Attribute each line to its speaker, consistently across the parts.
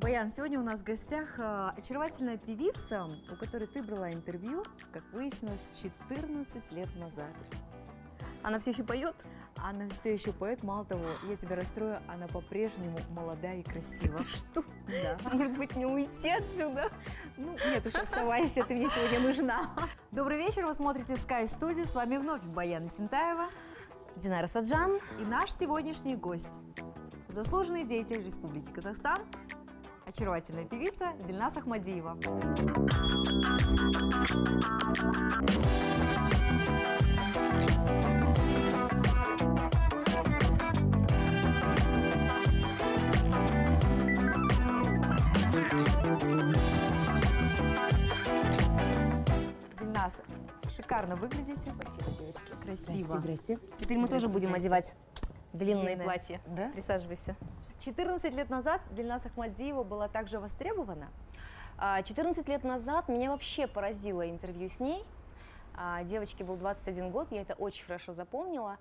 Speaker 1: Баян, сегодня у нас в гостях очаровательная певица, у которой ты брала интервью, как выяснилось, 14 лет назад.
Speaker 2: Она все еще поет?
Speaker 1: Она все еще поет, мало того, я тебя расстрою, она по-прежнему молода и красива.
Speaker 2: Что?
Speaker 1: Да.
Speaker 2: Может быть, мне уйти отсюда?
Speaker 1: Ну, нет уж, оставайся, ты мне сегодня нужна. Добрый вечер, вы смотрите Sky Studio, с вами вновь Баян Есентаева,
Speaker 2: Динара Саджан.
Speaker 1: и наш сегодняшний гость, заслуженный деятель Республики Казахстан, очаровательная певица Дильназ Ахмадиева. Дильназ, шикарно выглядите.
Speaker 3: Спасибо, девочки.
Speaker 1: Красиво.
Speaker 3: Здрасте.
Speaker 2: Теперь мы тоже будем одевать длинные
Speaker 1: Длинное.
Speaker 2: платья.
Speaker 3: Да?
Speaker 2: Присаживайся.
Speaker 1: 14 лет назад Дильназ Ахмадиева была также востребована.
Speaker 2: 14 лет назад меня вообще поразило интервью с ней. Девочке был 21 год, я это очень хорошо запомнила.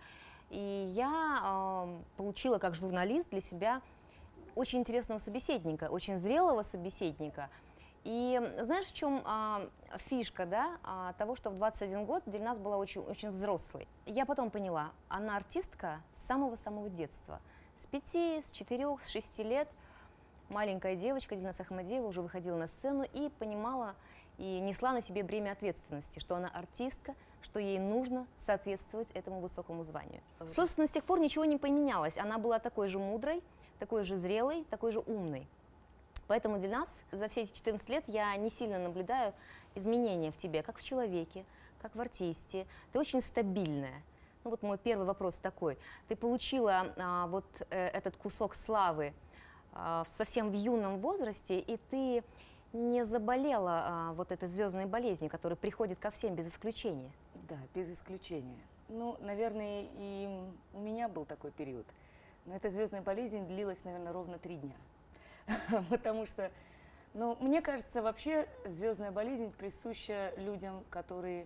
Speaker 2: И я получила как журналист для себя очень интересного собеседника, очень зрелого собеседника. И знаешь, в чем фишка, да, того, что в 21 год Дильназ была очень, очень взрослой. Я потом поняла, она артистка с самого-самого детства. С 5, с 4, с 6 лет маленькая девочка Дильназ Ахмадиева уже выходила на сцену и понимала, и несла на себе бремя ответственности, что она артистка, что ей нужно соответствовать этому высокому званию. Собственно, с тех пор ничего не поменялось. Она была такой же мудрой, такой же зрелой, такой же умной. Поэтому, Дильназ, за все эти 14 лет я не сильно наблюдаю изменения в тебе, как в человеке, как в артисте. Ты очень стабильная. Ну вот мой первый вопрос такой. Ты получила этот кусок славы совсем в юном возрасте, и ты не заболела вот этой звездной болезнью, которая приходит ко всем без исключения?
Speaker 3: Да, без исключения. Ну, наверное, и у меня был такой период. Но эта звездная болезнь длилась, наверное, ровно 3 дня. Потому что, ну, мне кажется, вообще звездная болезнь присуща людям, которые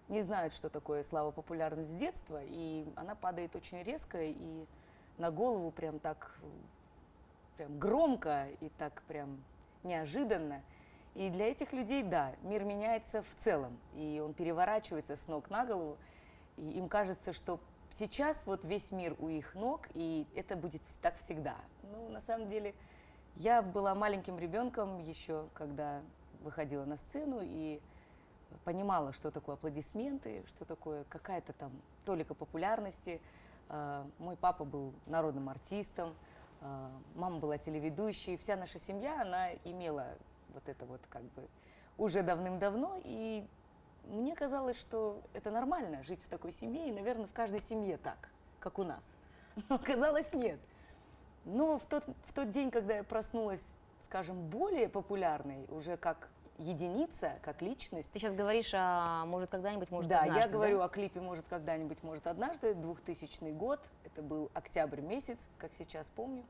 Speaker 3: не знают, что такое слава, популярность с детства, и она падает очень резко и на голову прям так, прям громко и так прям неожиданно. И для этих людей, да, мир меняется в целом, и он переворачивается с ног на голову, и им кажется, что сейчас вот весь мир у их ног, и это будет так всегда. Ну, на самом деле, я была маленьким ребенком еще, когда выходила на сцену, и понимала, что такое аплодисменты, что такое какая-то там толика популярности. Мой папа был народным артистом, мама была телеведущей, вся наша семья, она имела вот это вот как бы уже давным-давно, и мне казалось, что это нормально жить в такой семье, и, наверное, в каждой семье так, как у нас. Но оказалось, нет. Но в тот день, когда я проснулась, скажем, более популярной, уже как единица, как личность.
Speaker 2: Ты сейчас говоришь, может когда-нибудь, может
Speaker 3: да,
Speaker 2: однажды,
Speaker 3: я говорю о клипе «Может когда-нибудь, может однажды», 2000 год, это был октябрь месяц, как сейчас помню.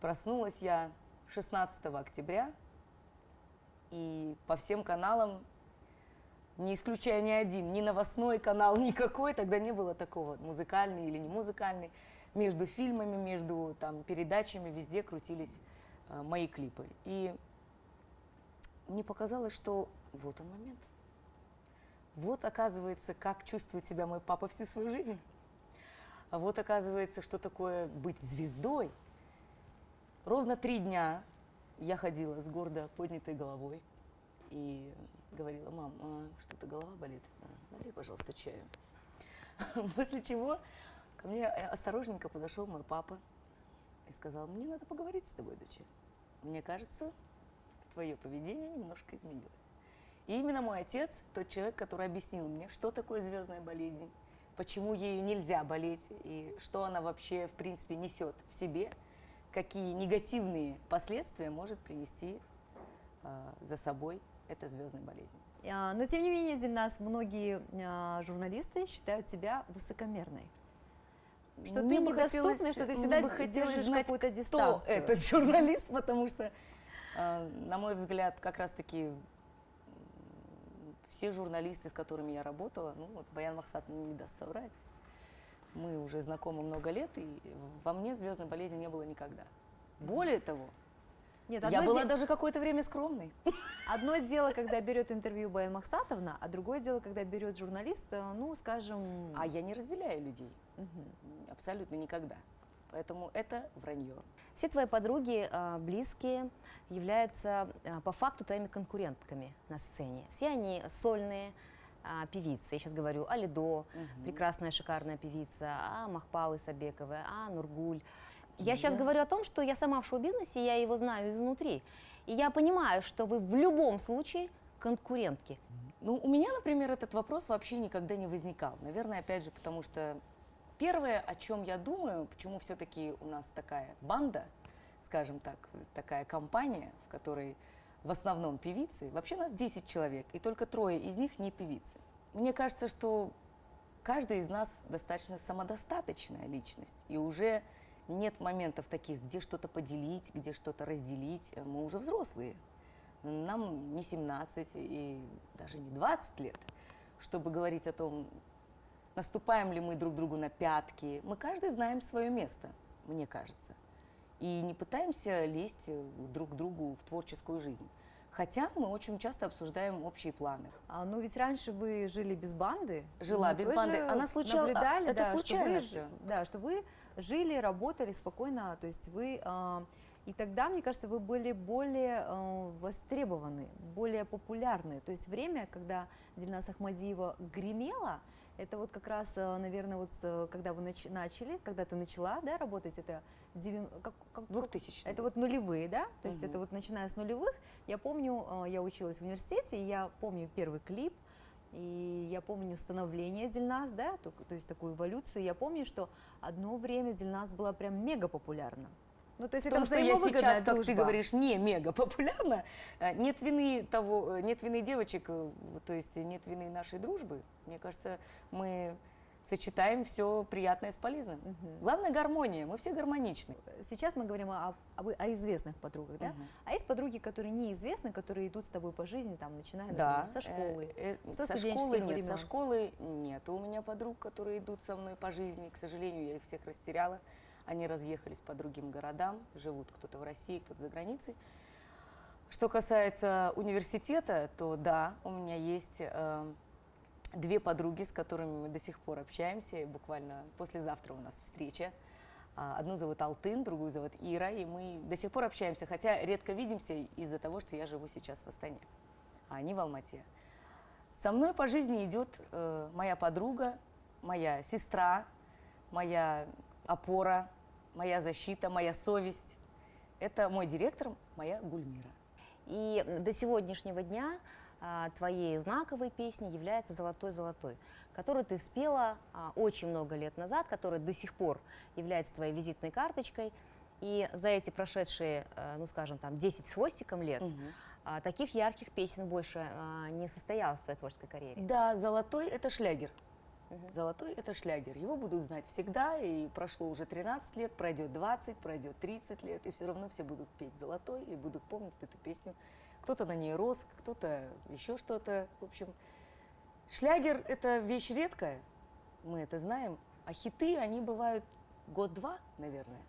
Speaker 3: Проснулась я 16 октября, и по всем каналам, не исключая ни один, ни новостной канал, никакой, тогда не было такого, музыкальный или не музыкальный, между фильмами, между там, передачами, везде крутились мои клипы. И мне показалось, что вот он момент. Вот, оказывается, как чувствует себя мой папа всю свою жизнь. А вот, оказывается, что такое быть звездой. Ровно 3 дня я ходила с гордо поднятой головой и говорила: мам, что-то голова болит, налей, пожалуйста, чаю. После чего ко мне осторожненько подошел мой папа и сказал: мне надо поговорить с тобой, доча. Мне кажется, твое поведение немножко изменилось. И именно мой отец, тот человек, который объяснил мне, что такое звездная болезнь, почему ею нельзя болеть, и что она вообще, в принципе, несет в себе, какие негативные последствия может принести за собой эта звездная болезнь.
Speaker 1: Но, тем не менее, Дильназ, многие журналисты считают тебя высокомерной. Что
Speaker 3: Мне
Speaker 1: ты
Speaker 3: бы
Speaker 1: недоступна, что ты всегда держишь какую-то дистанцию.
Speaker 3: Кто этот журналист, потому что, на мой взгляд, как раз-таки все журналисты, с которыми я работала, ну вот Баян Махсат не даст соврать, Мы уже знакомы много лет, и во мне звездной болезни не было никогда. Более того,
Speaker 1: Нет,
Speaker 3: я была даже какое-то время скромной.
Speaker 1: одно дело, когда берет интервью Баян Махсатовна, а другое дело, когда берет журналист, ну, скажем...
Speaker 3: А я не разделяю людей.
Speaker 1: Мгм.
Speaker 3: Абсолютно никогда. Поэтому это вранье.
Speaker 2: Все твои подруги близкие являются по факту твоими конкурентками на сцене. Все они сольные певицы. Я сейчас говорю о Лидо, прекрасная, шикарная певица, о Махпал Исабековой, о Нургуль. Я сейчас говорю о том, что я сама в шоу-бизнесе, я его знаю изнутри. И я понимаю, что вы в любом случае конкурентки.
Speaker 3: Ну, у меня, например, этот вопрос вообще никогда не возникал. Наверное, опять же, потому что первое, о чем я думаю, почему все-таки у нас такая банда, скажем так, такая компания, в которой в основном певицы, вообще нас 10 человек, и только 3 из них не певицы. Мне кажется, что каждый из нас достаточно самодостаточная личность, и уже нет моментов таких, где что-то поделить, где что-то разделить. Мы уже взрослые. Нам не 17 и даже не 20 лет, чтобы говорить о том, наступаем ли мы друг другу на пятки. Мы каждый знаем свое место, мне кажется. И не пытаемся лезть друг к другу в творческую жизнь. Хотя мы очень часто обсуждаем общие планы.
Speaker 1: Ну, ведь раньше вы жили без банды.
Speaker 3: Жила
Speaker 1: Мы
Speaker 3: без
Speaker 1: тоже
Speaker 3: банды. Она случайно,
Speaker 1: наблюдали,
Speaker 3: это
Speaker 1: да,
Speaker 3: случайно
Speaker 1: что
Speaker 3: все.
Speaker 1: да, что вы жили, работали спокойно, то есть вы... и тогда, мне кажется, вы были более востребованы, более популярны. То есть время, когда Дильназ Ахмадиева гремела, это вот как раз, наверное, вот когда вы начали, когда ты начала, да, работать, это
Speaker 3: 2000-е.
Speaker 1: это вот нулевые, да, то есть
Speaker 3: Мгм.
Speaker 1: это вот начиная с нулевых. Я помню, я училась в университете, и я помню первый клип, и я помню становление Дильназ, да, то есть такую эволюцию. Я помню, что одно время Дильназ была прям мега популярна. Ну, то есть
Speaker 3: В
Speaker 1: это
Speaker 3: том, что я
Speaker 1: взаимовыгодная
Speaker 3: сейчас, как
Speaker 1: дружба.
Speaker 3: ты говоришь, не мега популярна, нет вины того, нет вины девочек, то есть нет вины нашей дружбы. Мне кажется, мы сочетаем все приятное с полезным.
Speaker 1: Мгм.
Speaker 3: Главное гармония, мы все гармоничны.
Speaker 1: Сейчас мы говорим о известных подругах, да?
Speaker 3: Мгм.
Speaker 1: А есть подруги, которые неизвестны, которые идут с тобой по жизни, там, начиная,
Speaker 3: Да,
Speaker 1: например, со школы. Со
Speaker 3: со
Speaker 1: студенческих
Speaker 3: школы нет,
Speaker 1: времен.
Speaker 3: со школы нет. У меня подруг, которые идут со мной по жизни, к сожалению, я их всех растеряла. Они разъехались по другим городам, живут кто-то в России, кто-то за границей. Что касается университета, то да, у меня есть 2 подруги, с которыми мы до сих пор общаемся, и буквально послезавтра у нас встреча. Одну зовут Алтын, другую зовут Ира, и мы до сих пор общаемся, хотя редко видимся из-за того, что я живу сейчас в Астане, а они в Алмате. Со мной по жизни идет моя подруга, моя сестра, моя опора, моя защита, моя совесть. Это мой директор, моя Гульмира.
Speaker 2: И до сегодняшнего дня твоей знаковой песней является «Золотой-золотой», которую ты спела очень много лет назад, которая до сих пор является твоей визитной карточкой. И за эти прошедшие, ну скажем, там 10 с хвостиком лет, таких ярких песен больше не состоялось в твоей творческой карьере.
Speaker 3: Да, «Золотой» — это шлягер. «Золотой» — это шлягер. Его будут знать всегда, и прошло уже 13 лет, пройдет 20, пройдет 30 лет, и все равно все будут петь «Золотой» и будут помнить эту песню. Кто-то на ней рос, кто-то еще что-то. В общем, шлягер — это вещь редкая, мы это знаем, а хиты, они бывают год-два, наверное.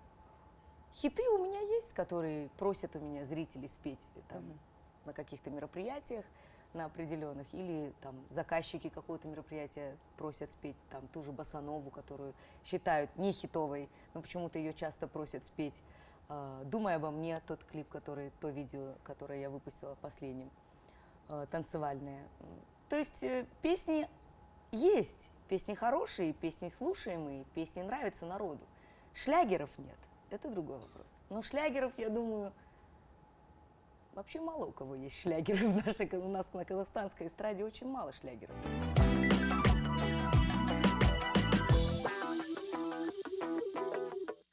Speaker 3: Хиты у меня есть, которые просят у меня зрителей спеть там, на каких-то мероприятиях, на определенных, или там заказчики какого-то мероприятия просят спеть там ту же босанову, которую считают не хитовой, но почему-то ее часто просят спеть. «Думай обо мне», тот клип, то видео, которое я выпустила последним, танцевальное. То есть песни есть, песни хорошие, песни слушаемые, песни нравятся народу. Шлягеров нет, это другой вопрос. Но шлягеров, я думаю, вообще мало у кого есть шлягеры у нас на казахстанской эстраде очень мало шлягеров.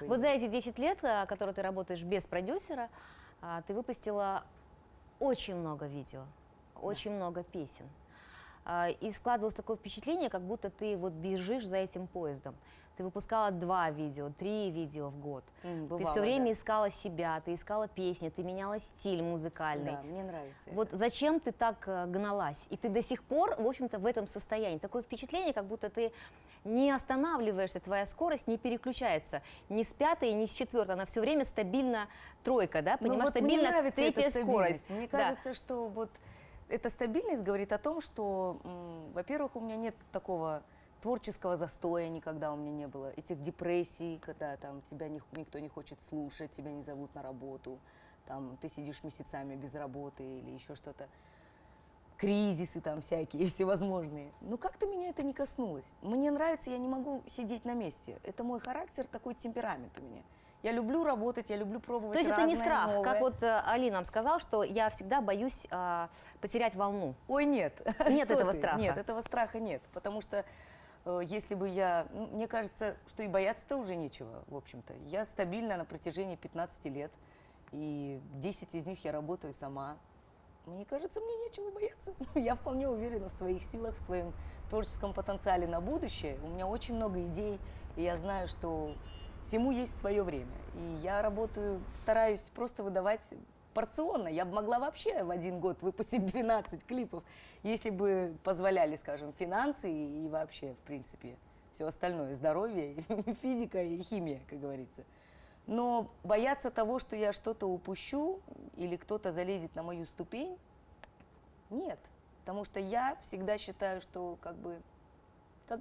Speaker 2: Вот за эти 10 лет, которые ты работаешь без продюсера, ты выпустила очень много видео, очень много песен. И складывалось такое впечатление, как будто ты вот бежишь за этим поездом. Ты выпускала 2 видео, 3 видео в год.
Speaker 3: Бывало,
Speaker 2: ты все время
Speaker 3: да.
Speaker 2: искала себя, ты искала песни, ты меняла стиль музыкальный.
Speaker 3: Да, мне нравится
Speaker 2: Вот
Speaker 3: это.
Speaker 2: зачем ты так гналась? И ты до сих пор, в общем-то, в этом состоянии. Такое впечатление, как будто ты не останавливаешься, твоя скорость не переключается ни с пятой, ни с четвертой, она все время стабильно тройка, да,
Speaker 3: Ну
Speaker 2: понимаешь,
Speaker 3: вот мне
Speaker 2: стабильно
Speaker 3: нравится эта
Speaker 2: третья скорость.
Speaker 3: стабильность. Мне
Speaker 2: Да.
Speaker 3: кажется, что вот эта стабильность говорит о том, что, во-первых, у меня нет такого творческого застоя, никогда у меня не было, этих депрессий, когда там тебя никто не хочет слушать, тебя не зовут на работу, там ты сидишь месяцами без работы или еще что-то, кризисы там всякие всевозможные. Но как-то меня это не коснулось. Мне нравится, я не могу сидеть на месте. Это мой характер, такой темперамент у меня. Я люблю работать, я люблю пробовать
Speaker 2: То есть это не
Speaker 3: разное,
Speaker 2: страх,
Speaker 3: новое.
Speaker 2: как вот Али нам сказал, что я всегда боюсь потерять волну.
Speaker 3: Ой, нет.
Speaker 2: Нет
Speaker 3: Что
Speaker 2: этого
Speaker 3: ты?
Speaker 2: страха?
Speaker 3: Нет, этого страха нет. Потому что если бы я... мне кажется, что и бояться-то уже нечего, в общем-то. Я стабильна на протяжении 15 лет, и 10 из них я работаю сама. Мне кажется, мне нечего бояться. Я вполне уверена в своих силах, в своем творческом потенциале на будущее. У меня очень много идей, и я знаю, что всему есть свое время. И я работаю, стараюсь просто выдавать порционно. Я бы могла вообще в один год выпустить 12 клипов, если бы позволяли, скажем, финансы и вообще, в принципе, все остальное, здоровье, физика и химия, как говорится. Но бояться того, что я что-то упущу или кто-то залезет на мою ступень, нет. Потому что я всегда считаю, что, как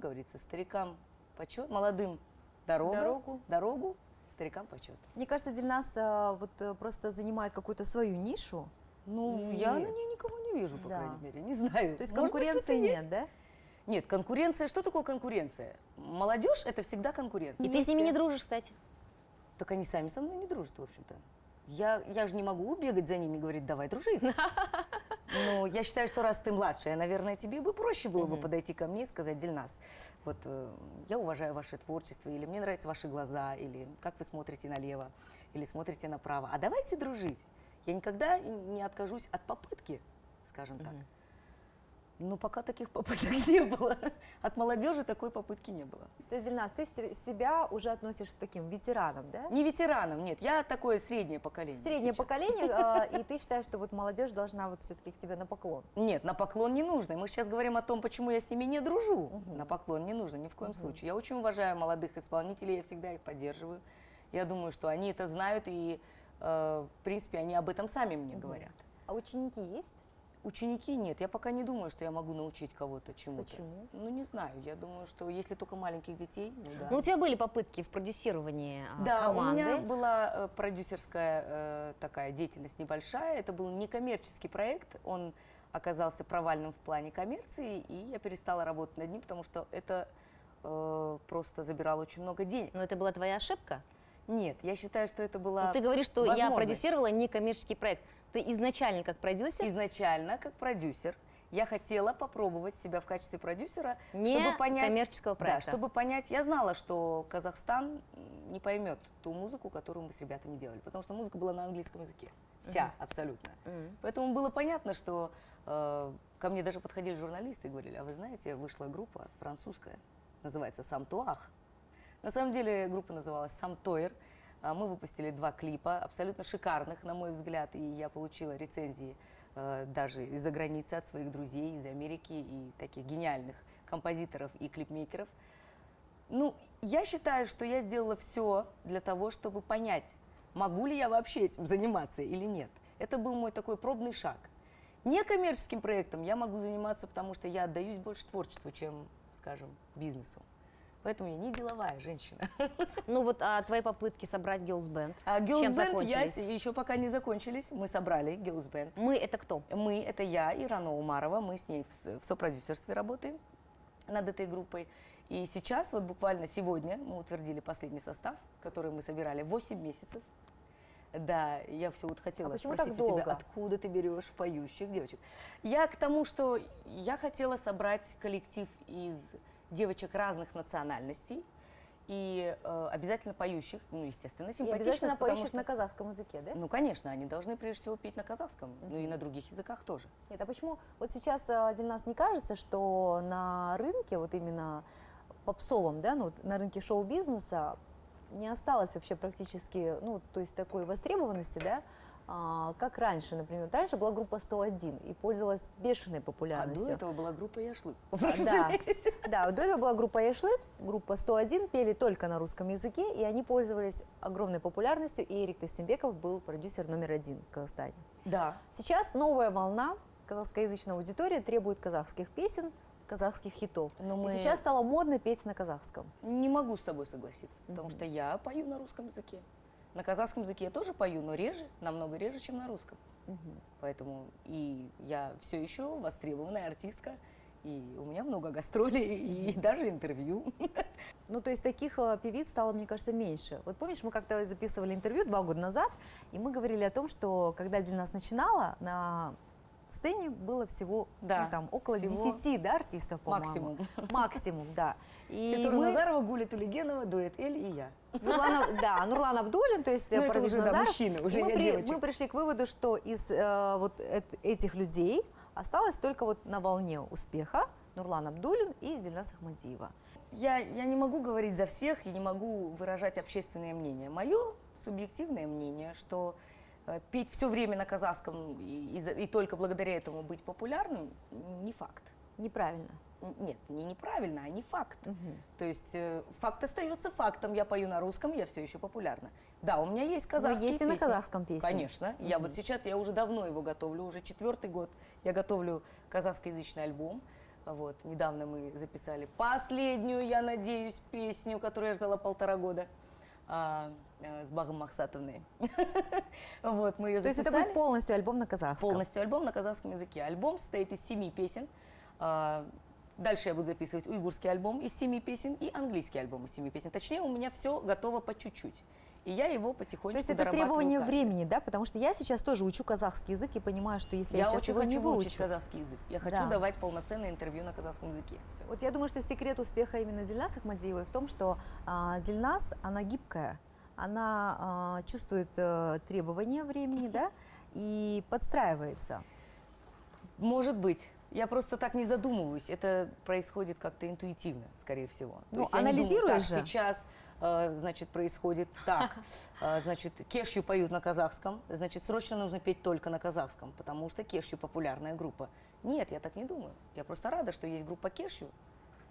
Speaker 3: говорится, старикам почет, молодым дорогу, старикам почет.
Speaker 1: Мне кажется, Дильназ просто занимает какую-то свою нишу.
Speaker 3: Ну,
Speaker 1: И-
Speaker 3: я на ней никого не вижу, по
Speaker 1: Да.
Speaker 3: крайней мере, не знаю.
Speaker 1: То есть
Speaker 3: Может быть,
Speaker 1: конкуренции
Speaker 3: кто-то есть.
Speaker 1: нет, да?
Speaker 3: Нет, конкуренция, что такое конкуренция? Молодежь – это всегда конкуренция.
Speaker 2: И ты с ними не дружишь, кстати.
Speaker 3: Так они сами со мной не дружат, в общем-то. Я же не могу бегать за ними и говорить, давай дружить. Но я считаю, что раз ты младшая, наверное, тебе бы проще было бы подойти ко мне и сказать: Дильназ, вот я уважаю ваше творчество, или мне нравятся ваши глаза, или как вы смотрите налево, или смотрите направо. А давайте дружить. Я никогда не откажусь от попытки, скажем так. Но пока таких попыток не было. От молодежи такой попытки не было.
Speaker 1: То есть, Дильназ, ты себя уже относишь к таким ветеранам, да?
Speaker 3: Не ветераном, нет, я такое среднее поколение.
Speaker 1: Среднее
Speaker 3: сейчас.
Speaker 1: поколение, и ты считаешь, что вот молодежь должна вот все-таки к тебе на поклон.
Speaker 3: Нет, на поклон не нужно. Мы сейчас говорим о том, почему я с ними не дружу. На поклон не нужно ни в коем случае. Я очень уважаю молодых исполнителей, я всегда их поддерживаю. Я думаю, что они это знают, и, в принципе, они об этом сами мне говорят.
Speaker 1: А ученики есть?
Speaker 3: Ученики нет, я пока не думаю, что я могу научить кого-то чему-то.
Speaker 1: Почему?
Speaker 3: Ну, не знаю, я думаю, что если только маленьких детей, ну да.
Speaker 2: Ну, у тебя были попытки в продюсировании
Speaker 3: Да,
Speaker 2: команды.
Speaker 3: у меня была продюсерская такая деятельность небольшая, это был некоммерческий проект, он оказался провальным в плане коммерции, и я перестала работать над ним, потому что это просто забирало очень много денег.
Speaker 2: Но это была твоя ошибка?
Speaker 3: Нет, я считаю, что это была
Speaker 2: Но ты говоришь, что я
Speaker 3: возможность.
Speaker 2: продюсировала некоммерческий проект. Ты изначально как продюсер
Speaker 3: Изначально, как продюсер, я хотела попробовать себя в качестве продюсера,
Speaker 2: не
Speaker 3: чтобы понять,
Speaker 2: коммерческого проекта.
Speaker 3: да, чтобы понять, я знала, что Казахстан не поймет ту музыку, которую мы с ребятами делали, потому что музыка была на английском языке, вся абсолютно. Поэтому было понятно, что ко мне даже подходили журналисты и говорили: а вы знаете, вышла группа французская, называется «Самтуах». На самом деле группа называлась «Самтойр». Мы выпустили 2 клипа, абсолютно шикарных, на мой взгляд, и я получила рецензии даже из-за границы от своих друзей, из Америки, и таких гениальных композиторов и клипмейкеров. Ну, я считаю, что я сделала все для того, чтобы понять, могу ли я вообще этим заниматься или нет. Это был мой такой пробный шаг. Некоммерческим проектом я могу заниматься, потому что я отдаюсь больше творчеству, чем, скажем, бизнесу. Поэтому я не деловая женщина.
Speaker 2: Ну вот твои попытки собрать Girls Band,
Speaker 3: А
Speaker 2: чем
Speaker 3: Girls Band
Speaker 2: закончились?
Speaker 3: еще пока не закончились. Мы собрали Girls Band.
Speaker 2: Мы это кто?
Speaker 3: Мы, это я и Рано Умарова, мы с ней в сопродюсерстве работаем над этой группой. И сейчас, вот буквально сегодня, мы утвердили последний состав, который мы собирали 8 месяцев. Да, я все вот хотела
Speaker 1: почему
Speaker 3: спросить
Speaker 1: так
Speaker 3: у тебя,
Speaker 1: долго?
Speaker 3: откуда ты берешь поющих девочек? Я к тому, что я хотела собрать коллектив из девочек разных национальностей и обязательно поющих, ну, естественно,
Speaker 1: И
Speaker 3: симпатичных.
Speaker 1: обязательно
Speaker 3: потому
Speaker 1: поищешь
Speaker 3: что-
Speaker 1: на казахском языке, да?
Speaker 3: Ну, конечно, они должны прежде всего петь на казахском, ну и на других языках тоже.
Speaker 1: Нет, а почему вот сейчас, Дильназ, не кажется, что на рынке, вот именно попсовом, да, ну, вот на рынке шоу-бизнеса не осталось вообще практически, ну, то есть такой востребованности, да, как раньше, например. Раньше была группа 101 и пользовалась бешеной
Speaker 3: А
Speaker 1: популярностью.
Speaker 3: до этого была группа Яшлык.
Speaker 1: Да, да, до этого была группа Яшлык, группа 101, пели только на русском языке, и они пользовались огромной популярностью, и Эрик Тастембеков был продюсер №1 в Казахстане.
Speaker 3: Да.
Speaker 1: Сейчас новая волна казахскоязычной аудитории требует казахских песен, казахских хитов.
Speaker 3: Но
Speaker 1: И сейчас стало модно петь на казахском.
Speaker 3: Не могу с тобой согласиться, потому что я пою на русском языке. На казахском языке я тоже пою, но реже, намного реже, чем на русском. Поэтому и я все еще востребованная артистка, и у меня много гастролей и даже интервью.
Speaker 1: Ну, то есть таких певиц стало, мне кажется, меньше. Вот помнишь, мы как-то записывали интервью 2 года назад, и мы говорили о том, что когда Дильназ начинала, на сцене было всего
Speaker 3: Да,
Speaker 1: ну, там, около
Speaker 3: всего
Speaker 1: 10 да, артистов, по-моему.
Speaker 3: максимум.
Speaker 1: Максимум, да. И
Speaker 3: Ситура
Speaker 1: мы...
Speaker 3: Назарова, Гуля Тулегенова, дуэт Эль и я.
Speaker 1: Нурлан Абдуллин, то есть
Speaker 3: Ну, это
Speaker 1: Парвиз
Speaker 3: уже, да,
Speaker 1: Назаров.
Speaker 3: мужчины, уже
Speaker 1: И
Speaker 3: я девочек.
Speaker 1: мы пришли к выводу, что из вот этих людей осталось только вот на волне успеха Нурлан Абдуллин и Дильназ Ахмадиева.
Speaker 3: Я не могу говорить за всех, я не могу выражать общественное мнение. Мое субъективное мнение, что петь все время на казахском и только благодаря этому быть популярным, не факт.
Speaker 1: Неправильно.
Speaker 3: Нет, не неправильно, а не факт. То есть факт остается фактом. Я пою на русском, я все еще популярна. Да, у меня есть казахские
Speaker 1: есть и
Speaker 3: песни.
Speaker 1: на казахском песни.
Speaker 3: Конечно. Я вот сейчас, я уже давно его готовлю, уже 4-й год я готовлю казахскоязычный альбом. Вот, недавно мы записали последнюю, я надеюсь, песню, которую я ждала 1,5 года. С Багом Махсатовной. Вот, мы ее
Speaker 1: То есть
Speaker 3: записали.
Speaker 1: это будет полностью альбом на казахском?
Speaker 3: Полностью альбом на казахском языке. Альбом состоит из 7 песен. Дальше я буду записывать уйгурский альбом из 7 песен и английский альбом из 7 песен. Точнее, у меня все готово по чуть-чуть. И я его потихонечку
Speaker 1: То есть это
Speaker 3: дорабатываю
Speaker 1: требование
Speaker 3: каждый.
Speaker 1: времени, да? Потому что я сейчас тоже учу казахский язык и понимаю, что если я сейчас
Speaker 3: очень
Speaker 1: его не
Speaker 3: хочу выучить
Speaker 1: выучу...
Speaker 3: казахский язык. Я хочу
Speaker 1: Да.
Speaker 3: давать полноценное интервью на казахском языке. Всё.
Speaker 1: Вот я думаю, что секрет успеха именно Дильназ Ахмадиевой в том, что Дильназ, она гибкая, она чувствует требования времени, да, и подстраивается.
Speaker 3: Может быть. Я просто так не задумываюсь. Это происходит как-то интуитивно, скорее всего. То
Speaker 1: Ну,
Speaker 3: есть я не думаю,
Speaker 1: анализируешь
Speaker 3: так,
Speaker 1: же.
Speaker 3: сейчас, значит, происходит так. Значит, кешью поют на казахском, значит, срочно нужно петь только на казахском, потому что кешью популярная группа. Нет, я так не думаю. Я просто рада, что есть группа кешью,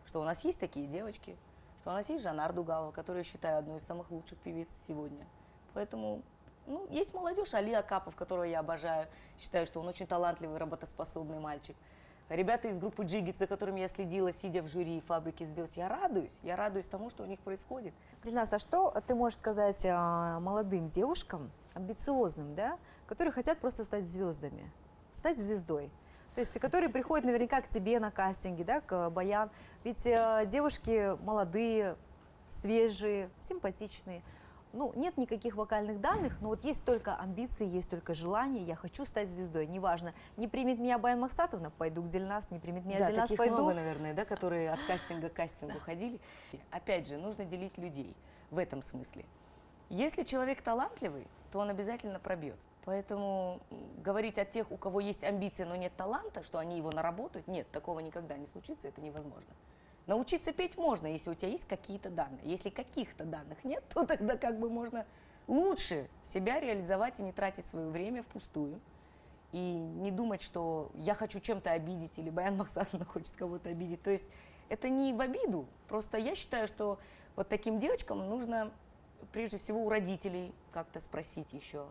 Speaker 3: что у нас есть такие девочки, что у нас есть Жанар Дугалова, которую я считаю одной из самых лучших певиц сегодня. Поэтому, ну, есть молодежь, Али Акапов, которого я обожаю, считаю, что он очень талантливый, работоспособный мальчик. Ребята из группы Джигит, за которыми я следила, сидя в жюри «Фабрики звезд», я радуюсь тому, что у них происходит.
Speaker 1: Дильназ, а что ты можешь сказать молодым девушкам, амбициозным, да, которые хотят просто стать звездами, стать звездой? То есть, которые приходят наверняка к тебе на кастинге, да, к Баян. Ведь девушки молодые, свежие, симпатичные. Ну, нет никаких вокальных данных, но вот есть только амбиции, есть только желание. Я хочу стать звездой. Неважно, не примет меня Баян Махсатовна, пойду к Дильназ, не примет меня
Speaker 3: Да,
Speaker 1: Дильназ,
Speaker 3: таких
Speaker 1: пойду.
Speaker 3: много, наверное, да, которые от кастинга к кастингу ходили. Опять же, нужно делить людей в этом смысле. Если человек талантливый, то он обязательно пробьется. Поэтому говорить о тех, у кого есть амбиция, но нет таланта, что они его наработают, нет, такого никогда не случится, это невозможно. Научиться петь можно, если у тебя есть какие-то данные. Если каких-то данных нет, то тогда как бы можно лучше себя реализовать и не тратить свое время впустую. И не думать, что я хочу чем-то обидеть, или Баян Махсатовна хочет кого-то обидеть. То есть это не в обиду. Просто я считаю, что вот таким девочкам нужно прежде всего у родителей как-то спросить еще: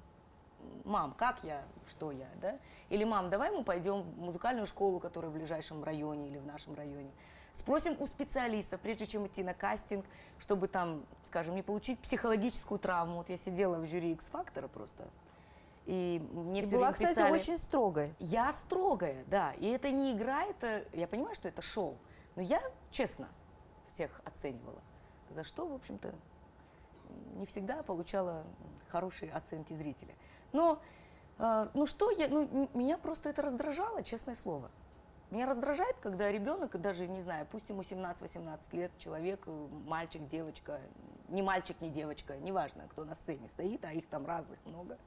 Speaker 3: мам, как я, что я, да? Или мам, давай мы пойдем в музыкальную школу, которая в ближайшем районе или в нашем районе. Спросим у специалистов, прежде чем идти на кастинг, чтобы там, скажем, не получить психологическую травму. Вот я сидела в жюри X-Factor просто, и мне
Speaker 1: И
Speaker 3: все
Speaker 1: была,
Speaker 3: время
Speaker 1: кстати,
Speaker 3: писали...
Speaker 1: очень строгой.
Speaker 3: Я строгая, да, и это не игра, это, я понимаю, что это шоу, но я честно всех оценивала, за что, в общем-то, не всегда получала хорошие оценки зрителя. Но, меня просто это раздражало, честное слово. Меня раздражает, когда ребенок, даже, не знаю, пусть ему 17-18 лет, человек, мальчик, девочка, ни мальчик, ни девочка, неважно, кто на сцене стоит, а их там разных много,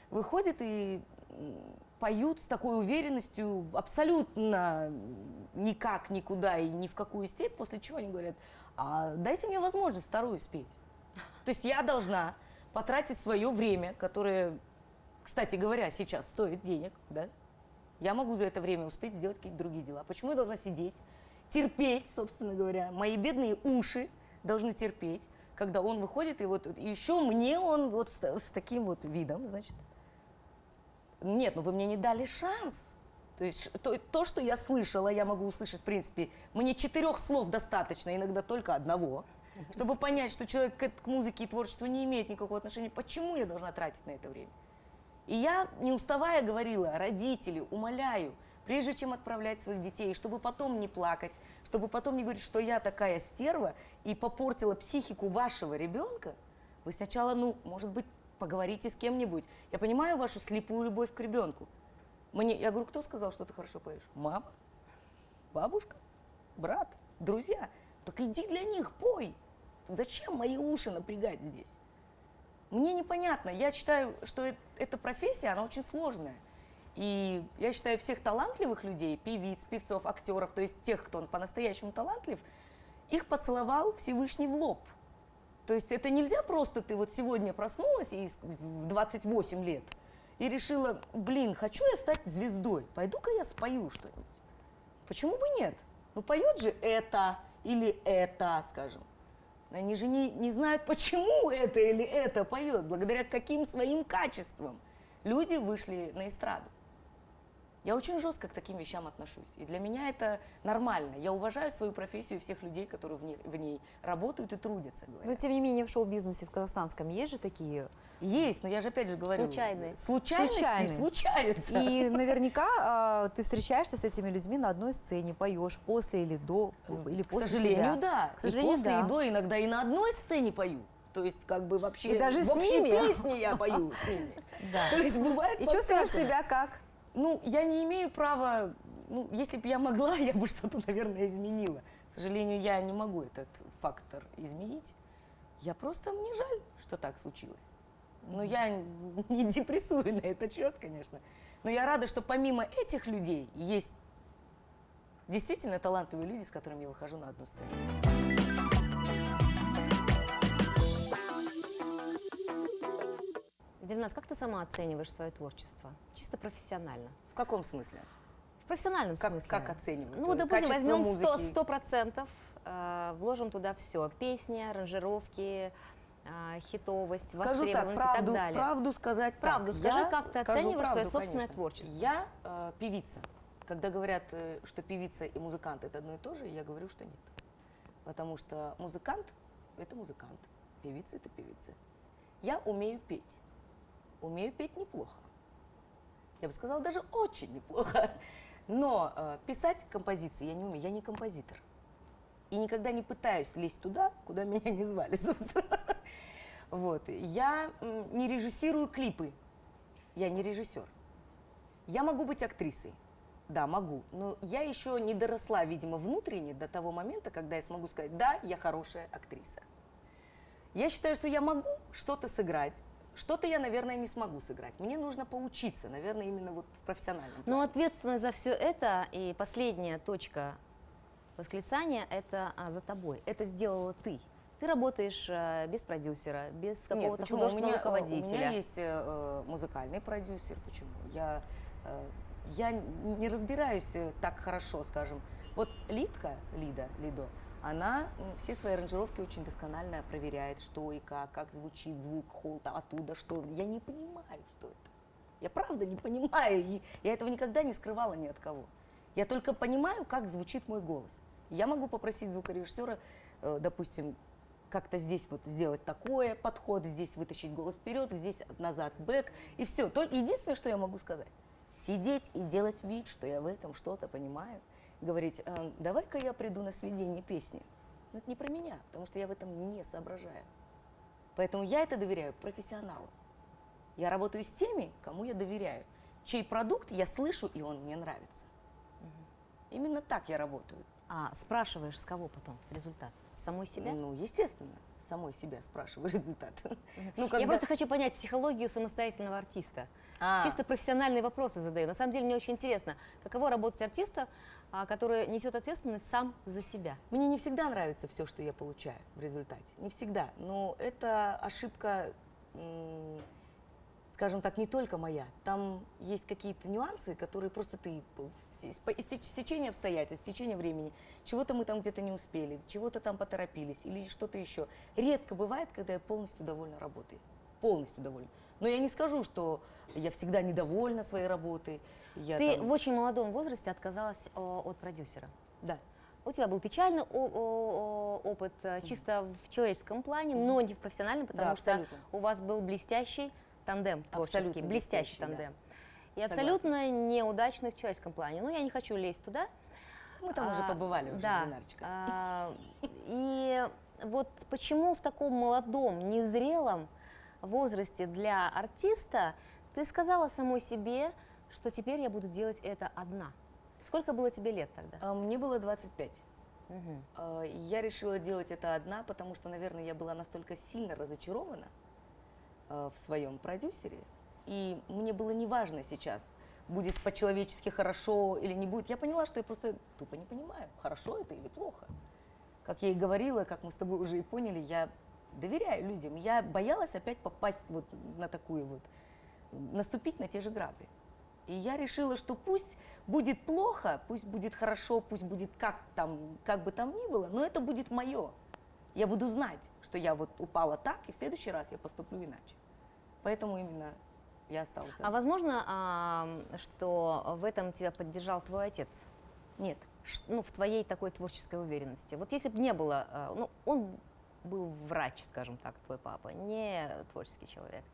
Speaker 3: выходит и поют с такой уверенностью, абсолютно никак, никуда и ни в какую степь, после чего они говорят: а дайте мне возможность вторую спеть. То есть я должна потратить свое время, которое кстати говоря, сейчас стоит денег, да? Я могу за это время успеть сделать какие-то другие дела. Почему я должна сидеть, терпеть, собственно говоря? Мои бедные уши должны терпеть, когда он выходит, и вот еще мне он вот с таким вот видом, значит. Нет, ну вы мне не дали шанс. То есть то, что я слышала, я могу услышать, в принципе, мне 4 слов достаточно, иногда только одного, чтобы понять, что человек к музыке и творчеству не имеет никакого отношения. Почему я должна тратить на это время? И я, не уставая, говорила: родители, умоляю, прежде чем отправлять своих детей, чтобы потом не плакать, чтобы потом не говорить, что я такая стерва и попортила психику вашего ребенка, вы сначала, ну, может быть, поговорите с кем-нибудь. Я понимаю вашу слепую любовь к ребенку. Я говорю, кто сказал, что ты хорошо поешь? Мама, бабушка, брат, друзья. Так иди для них, пой. Зачем мои уши напрягать здесь? Мне непонятно. Я считаю, что эта профессия, она очень сложная. И я считаю, всех талантливых людей, певиц, певцов, актеров, то есть тех, кто по-настоящему талантлив, их поцеловал Всевышний в лоб. То есть это нельзя просто, ты вот сегодня проснулась в 28 лет и решила, блин, хочу я стать звездой, пойду-ка я спою что-нибудь. Почему бы нет? Ну поет же это или это, скажем. Они же не знают, почему это или это поет, благодаря каким своим качествам люди вышли на эстраду. Я очень жестко к таким вещам отношусь. И для меня это нормально. Я уважаю свою профессию и всех людей, которые в ней работают и трудятся.
Speaker 1: Но тем не менее в шоу-бизнесе в казахстанском есть же такие...
Speaker 3: Есть, но я же опять же говорю.
Speaker 2: Случайные.
Speaker 3: Случайности случаются.
Speaker 1: И наверняка ты встречаешься с этими людьми на одной сцене, поешь после или до, или после
Speaker 3: К сожалению,
Speaker 1: тебя.
Speaker 3: да.
Speaker 1: К сожалению,
Speaker 3: и после,
Speaker 1: да.
Speaker 3: и до, иногда и на одной сцене пою. То есть, как бы вообще...
Speaker 1: И даже
Speaker 3: в
Speaker 1: с
Speaker 3: общей
Speaker 1: ними.
Speaker 3: песне я пою с ними.
Speaker 1: Да.
Speaker 3: То есть бывает
Speaker 1: И чувствуешь
Speaker 3: по-всякому.
Speaker 1: себя как?
Speaker 3: Ну, я не имею права, ну, если бы я могла, я бы что-то, наверное, изменила. К сожалению, я не могу этот фактор изменить. Мне жаль, что так случилось. Но я не депрессую на этот счет, конечно. Но я рада, что помимо этих людей есть действительно талантливые люди, с которыми я выхожу на одну сцену.
Speaker 2: Дильназ, как ты сама оцениваешь свое творчество? Чисто профессионально.
Speaker 3: В каком смысле?
Speaker 2: В профессиональном смысле.
Speaker 3: Как оценивать?
Speaker 2: Ну, допустим,
Speaker 3: Качество
Speaker 2: возьмем
Speaker 3: музыки?
Speaker 2: 100%, вложим туда все. Песни, аранжировки, хитовость,
Speaker 3: Скажу так,
Speaker 2: востребованность и так далее.
Speaker 3: правду сказать
Speaker 2: Правду
Speaker 3: так.
Speaker 2: скажи,
Speaker 3: Я
Speaker 2: как ты
Speaker 3: скажу
Speaker 2: оцениваешь свое
Speaker 3: правду,
Speaker 2: собственное
Speaker 3: конечно.
Speaker 2: творчество?
Speaker 3: Я певица. Когда говорят, что певица и музыкант это одно и то же, я говорю, что нет. Потому что музыкант это музыкант, певица это певица. Я умею петь. Умею петь неплохо. Я бы сказала, даже очень неплохо. Но писать композиции я не умею, я не композитор. И никогда не пытаюсь лезть туда, куда меня не звали, собственно. Вот. Я не режиссирую клипы, я не режиссер. Я могу быть актрисой, да, могу, но я еще не доросла, видимо, внутренне до того момента, когда я смогу сказать, да, я хорошая актриса. Я считаю, что я могу что-то сыграть, что-то я, наверное, не смогу сыграть. Мне нужно поучиться, наверное, именно вот в профессиональном плане.
Speaker 2: Но ответственность за все это и последняя точка восклицания – это за тобой. Это сделала ты. Ты работаешь без продюсера, без какого-то
Speaker 3: почему?
Speaker 2: художественного
Speaker 3: У
Speaker 2: руководителя.
Speaker 3: меня есть музыкальный продюсер. Почему? Я не разбираюсь так хорошо, скажем. Вот Лидо, она все свои аранжировки очень досконально проверяет, что и как звучит звук, холл, оттуда, что. Я не понимаю, что это. Я правда не понимаю, и я этого никогда не скрывала ни от кого. Я только понимаю, как звучит мой голос. Я могу попросить звукорежиссера, допустим, как-то здесь вот сделать такой подход, здесь вытащить голос вперед, здесь назад бэк, и все. Только единственное, что я могу сказать, сидеть и делать вид, что я в этом что-то понимаю, говорить, давай-ка я приду на сведение песни. Но это не про меня, потому что я в этом не соображаю. Поэтому я это доверяю профессионалу. Я работаю с теми, кому я доверяю, чей продукт я слышу, и он мне нравится. Именно так я работаю.
Speaker 2: А спрашиваешь, с кого потом результат? С самой себя?
Speaker 3: Ну, естественно, самой себя спрашиваю результат.
Speaker 2: Я просто хочу понять психологию самостоятельного артиста. Чисто профессиональные вопросы задаю. На самом деле мне очень интересно, каково работать артиста, который несет ответственность сам за себя.
Speaker 3: Мне не всегда нравится все, что я получаю в результате. Не всегда. Но это ошибка, скажем так, не только моя. Там есть какие-то нюансы, которые просто ты с течением обстоятельств, с течением времени, чего-то мы там где-то не успели, чего-то там поторопились или что-то еще. Редко бывает, когда я полностью довольна работой. Полностью довольна. Но я не скажу, что я всегда недовольна своей работой.
Speaker 2: Ты
Speaker 3: там...
Speaker 2: в очень молодом возрасте отказалась от продюсера.
Speaker 3: Да.
Speaker 2: У тебя был печальный опыт чисто в человеческом плане, но не в профессиональном, потому что
Speaker 3: абсолютно.
Speaker 2: у вас был блестящий тандем творческий,
Speaker 3: Абсолютно
Speaker 2: блестящий
Speaker 3: блестящий,
Speaker 2: тандем. И
Speaker 3: Согласна.
Speaker 2: абсолютно неудачный в человеческом плане. Ну, я не хочу лезть туда.
Speaker 3: Мы там уже побывали уже
Speaker 2: да.
Speaker 3: с Динарочкой.
Speaker 2: И вот почему в таком молодом, незрелом возрасте для артиста ты сказала самой себе, что теперь я буду делать это одна? Сколько было тебе лет тогда?
Speaker 3: Мне было 25.
Speaker 2: Угу.
Speaker 3: Я решила делать это одна, потому что, наверное, я была настолько сильно разочарована в своем продюсере, и мне было неважно сейчас, будет по-человечески хорошо или не будет. Я поняла, что я просто тупо не понимаю, хорошо это или плохо. Как я и говорила, как мы с тобой уже и поняли, я доверяю людям. Я боялась опять попасть вот на такую вот, наступить на те же грабли. И я решила, что пусть будет плохо, пусть будет хорошо, пусть будет как бы там ни было, но это будет мое. Я буду знать, что я вот упала так, и в следующий раз я поступлю иначе. Поэтому именно я осталась.
Speaker 2: А возможно, что в этом тебя поддержал твой отец?
Speaker 3: Нет.
Speaker 2: Ну, в твоей такой творческой уверенности. Вот если бы не было, ну, он был врач, скажем так, твой папа, не творческий человек,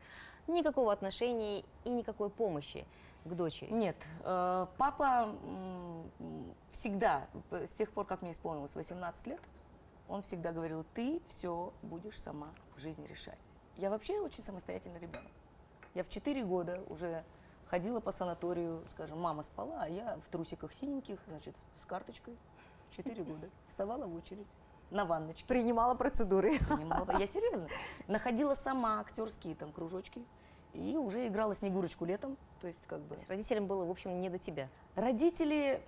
Speaker 2: никакого отношения и никакой помощи к дочери.
Speaker 3: Нет, папа всегда, с тех пор, как мне исполнилось 18 лет, он всегда говорил, ты все будешь сама в жизни решать. Я вообще очень самостоятельный ребенок. Я в 4 года уже ходила по санаторию, скажем, мама спала, а я в трусиках синеньких, значит, с карточкой, 4 года. Вставала в очередь на ванночке.
Speaker 1: Принимала процедуры.
Speaker 3: Я серьезно. Находила сама актерские там кружочки и уже играла Снегурочку летом. То есть как бы...
Speaker 2: Родителям было, в общем, не до тебя.
Speaker 3: Родители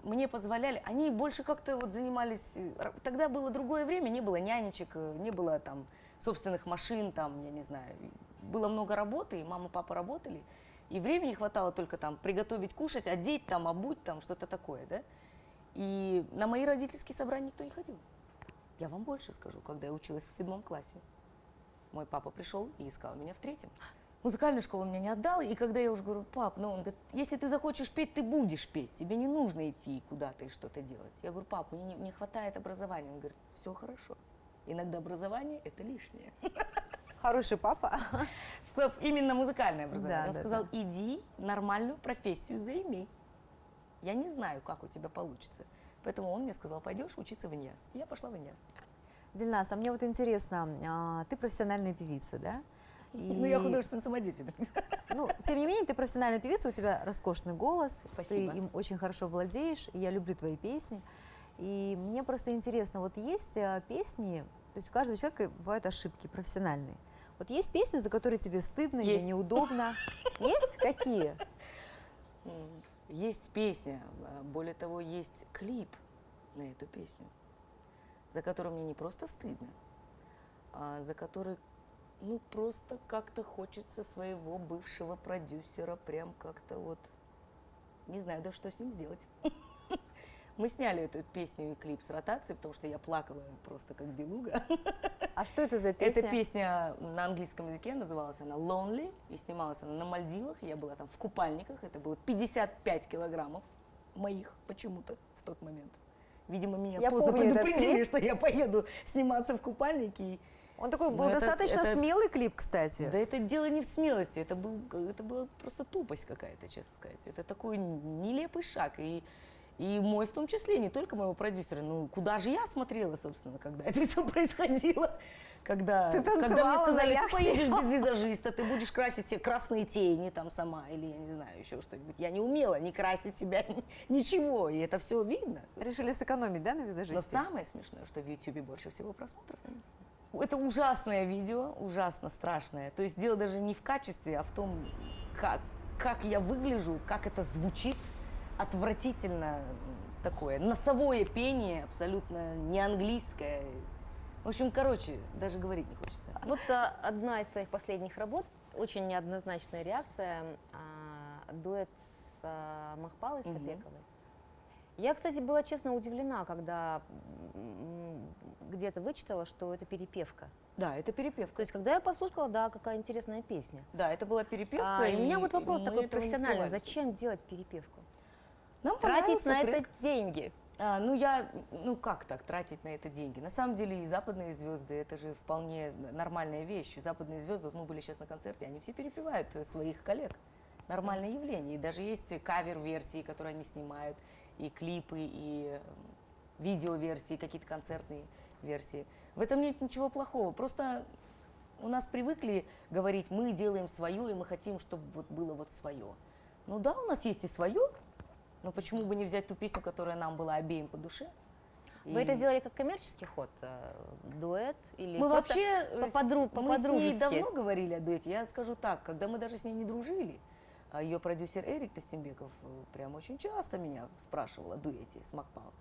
Speaker 3: мне позволяли, они больше как-то вот занимались, тогда было другое время, не было нянечек, не было там собственных машин, там, я не знаю, было много работы, и мама, папа работали, и времени хватало только там приготовить кушать, одеть, там, обуть, там, что-то такое, да. И на мои родительские собрания никто не ходил. Я вам больше скажу, когда я училась в 7 классе, мой папа пришел и искал меня в 3. Музыкальную школу меня не отдал, и когда я уже говорю, пап, ну, он говорит, если ты захочешь петь, ты будешь петь, тебе не нужно идти куда-то и что-то делать. Я говорю, пап, мне не хватает образования. Он говорит, все хорошо, иногда образование – это лишнее.
Speaker 1: Хороший папа.
Speaker 3: Именно музыкальное образование.
Speaker 1: Да,
Speaker 3: Он
Speaker 1: да,
Speaker 3: сказал,
Speaker 1: да.
Speaker 3: иди нормальную профессию заимей. Я не знаю, как у тебя получится. Поэтому он мне сказал, пойдешь учиться в ИНЯС. И я пошла в ИНЯС.
Speaker 1: Дильназ, а мне вот интересно, ты профессиональная певица, да?
Speaker 3: Ну, я художественный самодеятельный.
Speaker 1: Ну, тем не менее, ты профессиональная певица, у тебя роскошный голос,
Speaker 3: Спасибо.
Speaker 1: ты им очень хорошо владеешь, и я люблю твои песни. И мне просто интересно, вот есть песни, то есть у каждого человека бывают ошибки профессиональные. Вот есть песни, за которые тебе стыдно или
Speaker 3: Есть.
Speaker 1: неудобно? Есть? Какие?
Speaker 3: Есть песня, более того, есть клип на эту песню, за которую мне не просто стыдно, а за который, ну, просто как-то хочется своего бывшего продюсера прям как-то вот, не знаю, да что с ним сделать. Мы сняли эту песню и клип с ротацией, потому что я плакала просто как белуга.
Speaker 1: А что это за песня?
Speaker 3: Эта песня на английском языке, называлась она «Lonely», и снималась она на Мальдивах. Я была там в купальниках, это было 55 килограммов моих почему-то в тот момент. Видимо, меня
Speaker 1: Я
Speaker 3: поздно
Speaker 1: помню этот
Speaker 3: предупредили,
Speaker 1: клип.
Speaker 3: что я поеду сниматься в купальнике.
Speaker 1: Он такой был
Speaker 3: Ну, это-
Speaker 1: достаточно
Speaker 3: это-
Speaker 1: смелый клип, кстати.
Speaker 3: Да это дело не в смелости, это была просто тупость какая-то, честно сказать. Это такой нелепый шаг. И мой в том числе, не только моего продюсера. Ну, куда же я смотрела, собственно, когда это все происходило? Когда
Speaker 1: Ты
Speaker 3: мне
Speaker 1: танцевала на
Speaker 3: сказали, ты
Speaker 1: яхте.
Speaker 3: поедешь без визажиста, ты будешь красить себе красные тени там сама, или я не знаю, еще что-нибудь. Я не умела ни красить себя, ничего, и это все видно.
Speaker 1: Решили сэкономить, да, на
Speaker 3: Но
Speaker 1: визажисте?
Speaker 3: самое смешное, что в Ютубе больше всего просмотров. Это ужасное видео, ужасно страшное. То есть дело даже не в качестве, а в том, как я выгляжу, как это звучит. Отвратительно такое. Носовое пение, абсолютно не английское. В общем, короче, даже говорить не хочется.
Speaker 2: Вот одна из твоих последних работ очень неоднозначная реакция. Дуэт с Махпалой
Speaker 3: Мгм.
Speaker 2: Сапековой. Я, кстати, была честно удивлена, когда где-то вычитала, что это перепевка.
Speaker 3: Да, это перепевка.
Speaker 2: То есть, когда я послушала, да, какая интересная песня.
Speaker 3: Да, это была перепевка.
Speaker 2: И у меня вот вопрос
Speaker 3: мы
Speaker 2: такой
Speaker 3: этого не
Speaker 2: профессиональный.
Speaker 3: скрывали.
Speaker 2: Зачем делать перепевку?
Speaker 3: Нам
Speaker 2: Тратить
Speaker 3: понравился
Speaker 2: на
Speaker 3: трек.
Speaker 2: это деньги.
Speaker 3: Ну как так, тратить на это деньги? На самом деле и западные звезды, это же вполне нормальная вещь. Западные звезды, вот мы были сейчас на концерте, они все перепевают своих коллег. Нормальное явление. И даже есть кавер-версии, которые они снимают, и клипы, и видео-версии, какие-то концертные версии. В этом нет ничего плохого. Просто у нас привыкли говорить, мы делаем свое, и мы хотим, чтобы вот было вот свое. Ну да, у нас есть и свое, но почему бы не взять ту песню, которая нам была обеим по душе?
Speaker 2: Вы это делали как коммерческий ход, дуэт или
Speaker 3: Мы
Speaker 2: просто
Speaker 3: вообще мы с ней
Speaker 2: по-дружески?
Speaker 3: давно говорили о дуэте. Я скажу так, когда мы даже с ней не дружили, ее продюсер Эрик Тастембеков прям очень часто меня спрашивал о дуэте с Макпал.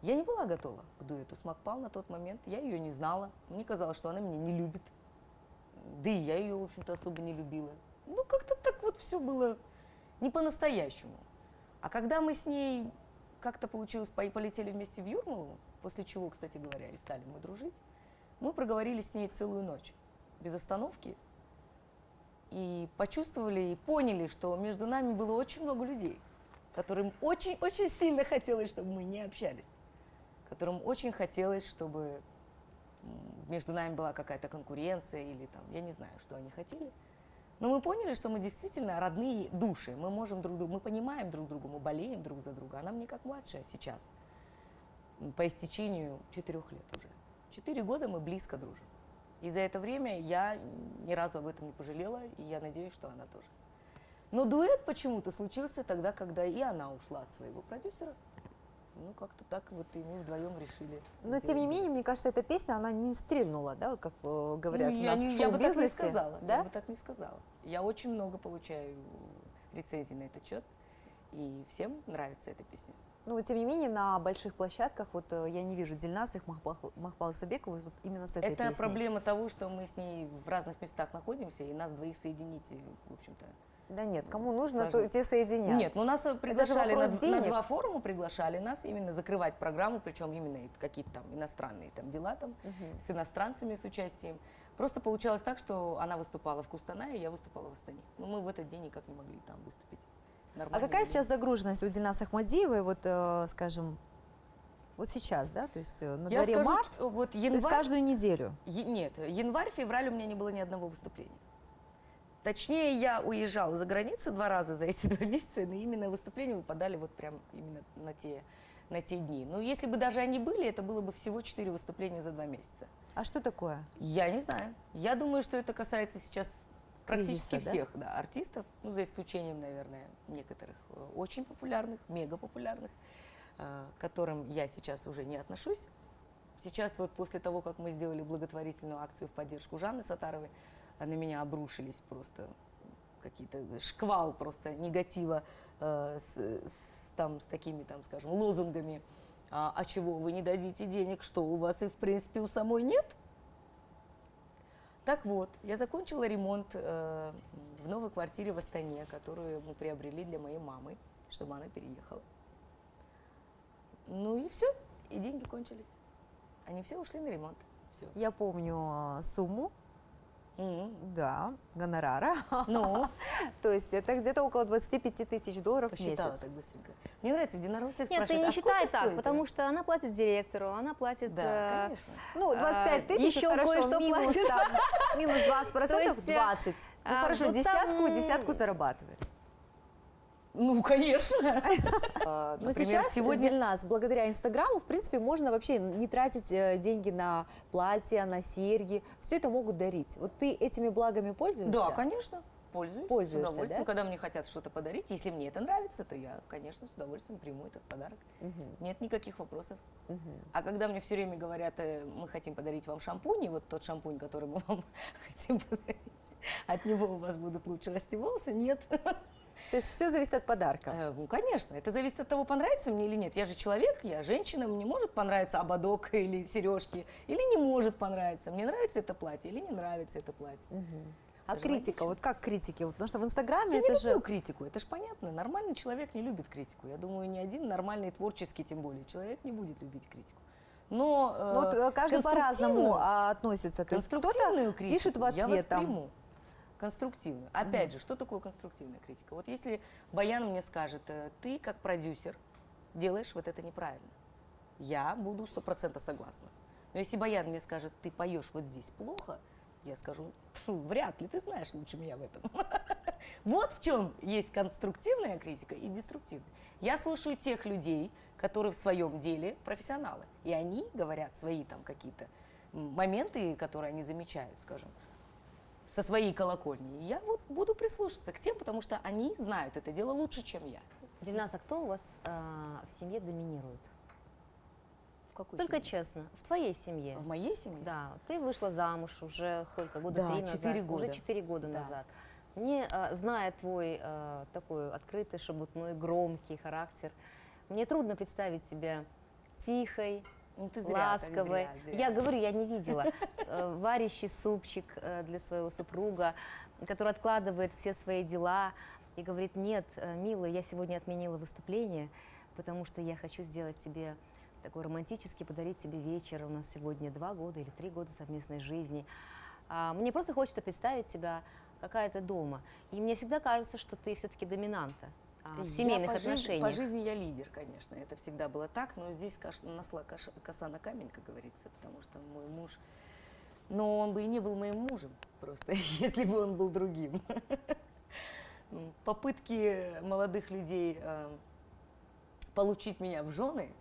Speaker 3: Я не была готова к дуэту с Макпал на тот момент. Я ее не знала. Мне казалось, что она меня не любит. Да и я ее, в общем-то, особо не любила. Ну, как-то так вот все было не по-настоящему. А когда мы с ней как-то получилось, полетели вместе в Юрмалу, после чего, кстати говоря, и стали мы дружить, мы проговорили с ней целую ночь, без остановки, и почувствовали, и поняли, что между нами было очень много людей, которым очень-очень сильно хотелось, чтобы мы не общались, которым очень хотелось, чтобы между нами была какая-то конкуренция или там, я не знаю, что они хотели. Но мы поняли, что мы действительно родные души, мы можем друг друга, мы понимаем друг друга, мы болеем друг за друга. Она мне как младшая сейчас, по истечению 4 лет уже. 4 года мы близко дружим. И за это время я ни разу об этом не пожалела, и я надеюсь, что она тоже. Но дуэт почему-то случился тогда, когда и она ушла от своего продюсера. Ну, как-то так вот и мы вдвоем решили.
Speaker 1: Но, тем
Speaker 3: сделать
Speaker 1: не
Speaker 3: дуэт.
Speaker 1: менее, мне кажется, эта песня, она не стрельнула, да, вот как говорят
Speaker 3: Ну,
Speaker 1: у нас в
Speaker 3: я бы так не
Speaker 1: шоу-бизнесе.
Speaker 3: сказала.
Speaker 1: Да?
Speaker 3: Я бы так не сказала. Я очень много получаю рецензий на этот счет, и всем нравится эта песня.
Speaker 1: Но, тем не менее, на больших площадках, вот я не вижу Дильназ, их Махпал Сабекову, вот именно с этой
Speaker 3: Это
Speaker 1: песней.
Speaker 3: проблема того, что мы с ней в разных местах находимся, и нас двоих соединить, в общем-то.
Speaker 1: Да нет, кому нужно,
Speaker 3: Сложно.
Speaker 1: то те соединят.
Speaker 3: Нет, ну нас приглашали
Speaker 1: вопрос
Speaker 3: на
Speaker 1: денег.
Speaker 3: 2 форума, приглашали нас именно закрывать программу, причем именно какие-то там иностранные там дела там,
Speaker 1: Мгм.
Speaker 3: с иностранцами, с участием. Просто получалось так, что она выступала в Кустанае, я выступала в Астане. Но мы в этот день никак не могли там выступить.
Speaker 1: А
Speaker 3: Нормально
Speaker 1: какая
Speaker 3: было.
Speaker 1: сейчас загруженность у Дильназ Ахмадиевой, вот, скажем, вот сейчас, да, то есть на
Speaker 3: Я
Speaker 1: дворе
Speaker 3: скажу,
Speaker 1: март,
Speaker 3: вот
Speaker 1: то есть
Speaker 3: январь,
Speaker 1: каждую неделю.
Speaker 3: Нет, январь-февраль у меня не было ни одного выступления. Точнее, я уезжала за границу 2 раза за эти 2 месяца, но именно выступления выпадали вот прям именно на те дни. Но если бы даже они были, это было бы всего 4 выступления за 2 месяца.
Speaker 1: А что такое?
Speaker 3: Я не знаю. Я думаю, что это касается сейчас практически
Speaker 1: Кризиса, да?
Speaker 3: всех артистов, ну, за исключением, наверное, некоторых очень популярных, мега популярных, к которым я сейчас уже не отношусь. Сейчас вот после того, как мы сделали благотворительную акцию в поддержку Жанны Саттаровой, на меня обрушились просто какие-то шквал просто негатива с такими, там, скажем, лозунгами. А чего вы не дадите денег, что у вас и в принципе у самой нет? Так вот, я закончила ремонт в новой квартире в Астане, которую мы приобрели для моей мамы, чтобы она переехала. Ну и все, и деньги кончились. Они все ушли на ремонт. Все.
Speaker 1: Я помню сумму, да, гонорара.
Speaker 3: Ну,
Speaker 1: То есть это где-то около 25 тысяч долларов в
Speaker 3: посчитала
Speaker 1: месяц.
Speaker 3: так быстренько. Мне нравится, Динара всех
Speaker 2: Нет, ты
Speaker 3: спрашивает,
Speaker 2: не
Speaker 3: а
Speaker 2: считай
Speaker 3: сколько
Speaker 2: так,
Speaker 3: стоит
Speaker 2: потому
Speaker 3: это?
Speaker 2: что она платит директору, она платит...
Speaker 3: Да, конечно.
Speaker 1: Ну, 25 тысяч,
Speaker 2: еще
Speaker 1: хорошо,
Speaker 2: кое-что
Speaker 1: минус,
Speaker 2: платит.
Speaker 1: там, минус 20%,
Speaker 2: То есть,
Speaker 1: 20. Ну, хорошо,
Speaker 2: вот там,
Speaker 1: десятку зарабатывает.
Speaker 3: Ну, конечно.
Speaker 1: Но
Speaker 3: Например,
Speaker 1: сейчас
Speaker 3: сегодня...
Speaker 1: Дильназ, благодаря Инстаграму, в принципе, можно вообще не тратить деньги на платья, на серьги. Все это могут дарить. Вот ты этими благами пользуешься?
Speaker 3: Да, конечно. Пользуюсь.
Speaker 1: Пользуешься,
Speaker 3: с удовольствием.
Speaker 1: да?
Speaker 3: Когда мне хотят что-то подарить, если мне это нравится, то я, конечно, с удовольствием приму этот подарок.
Speaker 1: Мгм,
Speaker 3: Нет никаких вопросов.
Speaker 1: мгм.
Speaker 3: А когда мне все время говорят, мы хотим подарить вам шампунь, и вот тот шампунь, который мы вам хотим подарить, от него у вас будут лучше расти волосы, нет.
Speaker 1: То есть все зависит от подарка.
Speaker 3: Ну, конечно, это зависит от того, понравится мне или нет. Я же человек, я женщина, мне может понравиться ободок или сережки, или не может понравиться. Мне нравится это платье или не нравится это платье.
Speaker 1: Мгм. А
Speaker 3: Это же
Speaker 1: критика,
Speaker 3: логично.
Speaker 1: вот как критики? Вот, потому что в Инстаграме
Speaker 3: Я
Speaker 1: это
Speaker 3: не
Speaker 1: же...
Speaker 3: люблю критику, это же понятно. Нормальный человек не любит критику. Я думаю, ни один нормальный, творческий, тем более, человек не будет любить критику. Но
Speaker 1: Ну, вот каждый по-разному
Speaker 3: конструктивную-
Speaker 1: относится. То есть кто-то
Speaker 3: конструктивную критику
Speaker 1: пишет в
Speaker 3: я
Speaker 1: ответ там.
Speaker 3: восприму. Конструктивную. Опять же, что такое конструктивная критика? Вот если Баян мне скажет, ты как продюсер делаешь вот это неправильно, я буду 100% согласна. Но если Баян мне скажет, ты поешь вот здесь плохо, я скажу, вряд ли, ты знаешь лучше меня в этом. Вот в чем есть конструктивная критика и деструктивная. Я слушаю тех людей, которые в своем деле профессионалы, и они говорят свои там какие-то моменты, которые они замечают, скажем, со своей колокольни. И я вот буду прислушиваться к тем, потому что они знают это дело лучше, чем я.
Speaker 2: Дильназ, а кто у вас в семье доминирует?
Speaker 3: В какой
Speaker 2: Только
Speaker 3: семье?
Speaker 2: честно, в твоей семье.
Speaker 3: В моей семье?
Speaker 2: Да, ты вышла замуж уже сколько, года
Speaker 3: Да,
Speaker 2: 3 назад?
Speaker 3: 4 года.
Speaker 2: Уже 4 года
Speaker 3: Да.
Speaker 2: назад. Мне, зная твой такой открытый, шебутной, громкий характер, мне трудно представить тебя тихой,
Speaker 3: Ну, ты зря, так
Speaker 2: ласковой.
Speaker 3: зря.
Speaker 2: Я говорю, я не видела. Варящий супчик для своего супруга, который откладывает все свои дела и говорит, нет, милая, я сегодня отменила выступление, потому что я хочу сделать тебе такой романтический, подарить тебе вечер. У нас сегодня 2 года или 3 года совместной жизни. Мне просто хочется представить тебя, какая ты дома. И мне всегда кажется, что ты все-таки доминанта в семейных отношениях.
Speaker 3: По жизни я лидер, конечно, это всегда было так, но здесь коса на камень, как говорится, потому что мой муж, но он бы и не был моим мужем просто, если бы он был другим. Попытки молодых людей получить меня в жены,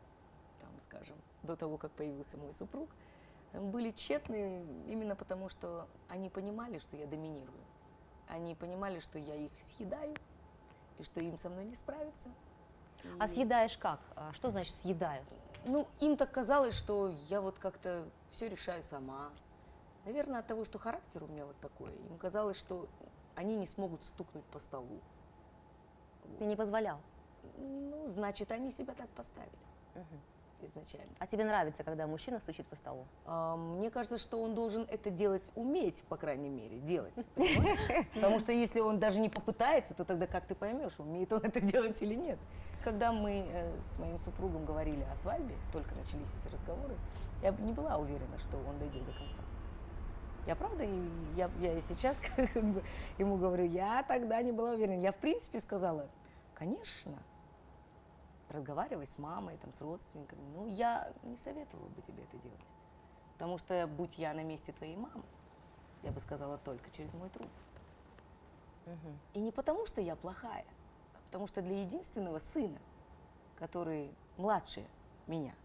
Speaker 3: там, скажем, до того, как появился мой супруг, были тщетны именно потому, что они понимали, что я доминирую. Они понимали, что я их съедаю, и что им со мной не справиться.
Speaker 2: А съедаешь как? Что значит съедаю?
Speaker 3: Ну, им так казалось, что я вот как-то все решаю сама. Наверное, от того, что характер у меня вот такой. Им казалось, что они не смогут стукнуть по столу.
Speaker 2: Ты не позволял.
Speaker 3: Ну, значит, они себя так поставили
Speaker 2: Мгм.
Speaker 3: изначально.
Speaker 2: А тебе нравится, когда мужчина стучит по столу?
Speaker 3: Мне кажется, что он должен это делать, уметь, по крайней мере, делать. Понимаешь? Потому что если он даже не попытается, то тогда как ты поймешь, умеет он это делать или нет. Когда мы с моим супругом говорили о свадьбе, только начались эти разговоры, я не была уверена, что он дойдет до конца. Я правда, я и сейчас как бы ему говорю, я тогда не была уверена. Я в принципе сказала, конечно, разговаривай с мамой, там, с родственниками. Ну, я не советовала бы тебе это делать. Потому что, будь я на месте твоей мамы, я бы сказала только через мой труп.
Speaker 2: Мгм.
Speaker 3: И не потому, что я плохая, а потому что для единственного сына, который младше меня,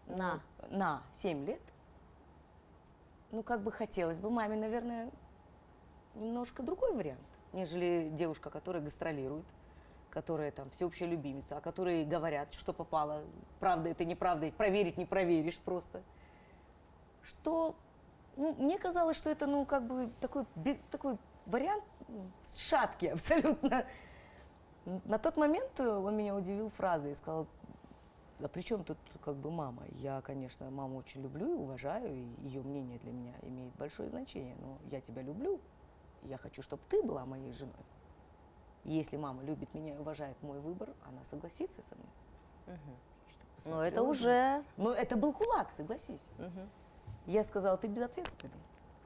Speaker 3: на 7 лет, ну, как бы хотелось бы маме, наверное, немножко другой вариант, нежели девушка, которая гастролирует, которая там всеобщая любимица, о которой говорят, что попало, правда это неправда, и проверить не проверишь просто. Что, ну, мне казалось, что это, ну, как бы такой вариант шаткий абсолютно. На тот момент он меня удивил фразой и сказал, а при чем тут как бы мама? Я, конечно, маму очень люблю и уважаю, и ее мнение для меня имеет большое значение, но я тебя люблю, и я хочу, чтобы ты была моей женой. И если мама любит меня и уважает мой выбор, она согласится со мной.
Speaker 2: Мгм.
Speaker 3: Что
Speaker 2: Но это
Speaker 3: посмотрела,
Speaker 2: уже...
Speaker 3: но это был кулак, согласись.
Speaker 2: Мгм.
Speaker 3: Я сказала, ты безответственный.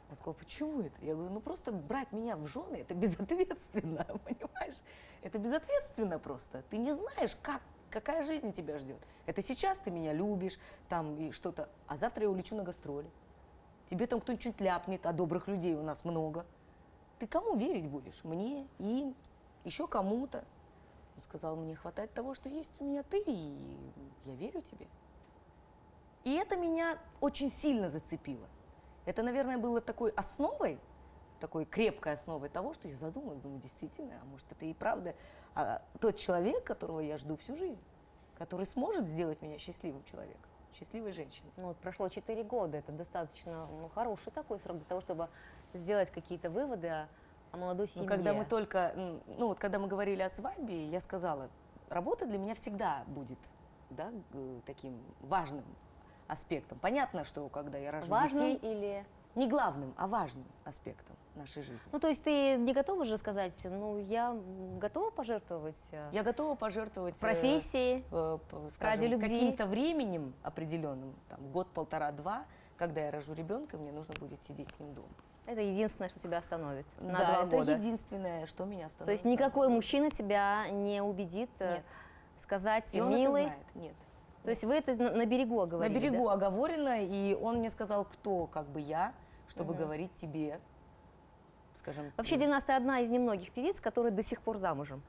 Speaker 3: Он сказал, почему это? Я говорю, ну просто брать меня в жены, это безответственно, понимаешь? Это безответственно просто. Ты не знаешь, какая жизнь тебя ждет. Это сейчас ты меня любишь, там и что-то, а завтра я улечу на гастроли. Тебе там кто-нибудь что-нибудь ляпнет, а добрых людей у нас много. Ты кому верить будешь? Мне, им, еще кому-то. Он сказал, мне хватает того, что есть у меня ты, и я верю тебе. И это меня очень сильно зацепило. Это, наверное, было такой основой, такой крепкой основой того, что я задумалась, думаю, действительно, а может это и правда тот человек, которого я жду всю жизнь, который сможет сделать меня счастливым человеком, счастливой женщиной.
Speaker 2: Ну, вот прошло 4 года, это достаточно хороший такой срок для того, чтобы сделать какие-то выводы о молодой семье.
Speaker 3: Но когда мы только, ну вот когда мы говорили о свадьбе, я сказала, работа для меня всегда будет, да, таким важным аспектом. Понятно, что когда я рожу
Speaker 2: Важным
Speaker 3: детей,
Speaker 2: или
Speaker 3: не главным, а важным аспектом нашей жизни.
Speaker 2: Ну, то есть ты не готова же сказать, ну, я готова пожертвовать
Speaker 3: Я готова пожертвовать
Speaker 2: профессией,
Speaker 3: скажем,
Speaker 2: ради любви.
Speaker 3: каким-то временем определенным, там, год, полтора-два, когда я рожу ребенка, мне нужно будет сидеть с ним дома.
Speaker 2: это единственное, что тебя остановит на
Speaker 3: Да,
Speaker 2: 2
Speaker 3: это
Speaker 2: года.
Speaker 3: единственное, что меня остановит.
Speaker 2: То есть
Speaker 3: на 2
Speaker 2: никакой
Speaker 3: года.
Speaker 2: мужчина тебя не убедит
Speaker 3: Нет.
Speaker 2: сказать,
Speaker 3: И он
Speaker 2: милый.
Speaker 3: это знает. Нет.
Speaker 2: То есть вы это на берегу
Speaker 3: На
Speaker 2: оговорили,
Speaker 3: берегу
Speaker 2: да?
Speaker 3: оговорено, и он мне сказал, кто как бы я, чтобы говорить тебе, скажем...
Speaker 2: Вообще, Дильназ, ты одна из немногих певиц, которая до сих пор замужем.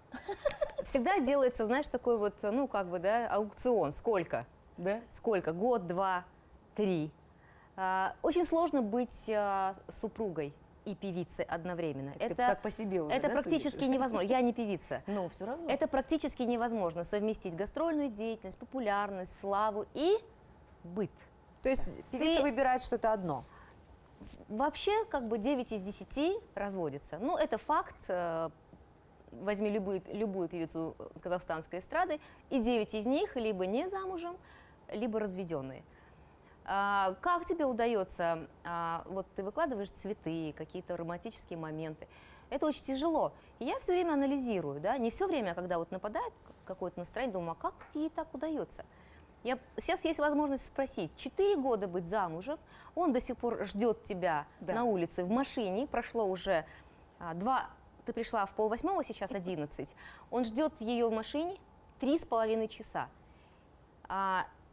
Speaker 2: Всегда делается, знаешь, такой вот, ну, как бы, да, аукцион. Сколько?
Speaker 3: Да?
Speaker 2: Сколько? Год, 2, 3. Очень сложно быть супругой и певицей одновременно.
Speaker 3: Ты как по себе уже,
Speaker 2: это
Speaker 3: да,
Speaker 2: практически
Speaker 3: судишь?
Speaker 2: невозможно. Я не певица.
Speaker 3: Но все равно.
Speaker 2: Это практически невозможно совместить гастрольную деятельность, популярность, славу и быт.
Speaker 1: То есть певица
Speaker 2: Ты-
Speaker 1: выбирает что-то одно.
Speaker 2: Вообще, как бы 9 из 10 разводятся. Ну, это факт. Возьми любую певицу казахстанской эстрады, и 9 из них либо не замужем, либо разведенные. Как тебе удается, вот ты выкладываешь цветы, какие-то романтические моменты, это очень тяжело. И я все время анализирую, да, не все время, а когда вот нападает какое-то настроение, думаю, а как ей так удается? Сейчас есть возможность спросить, 4 года быть замужем, он до сих пор ждет тебя
Speaker 3: Да.
Speaker 2: на улице, в машине, прошло уже 2, ты пришла в 7:30, сейчас 11, он ждет ее в машине 3,5 часа.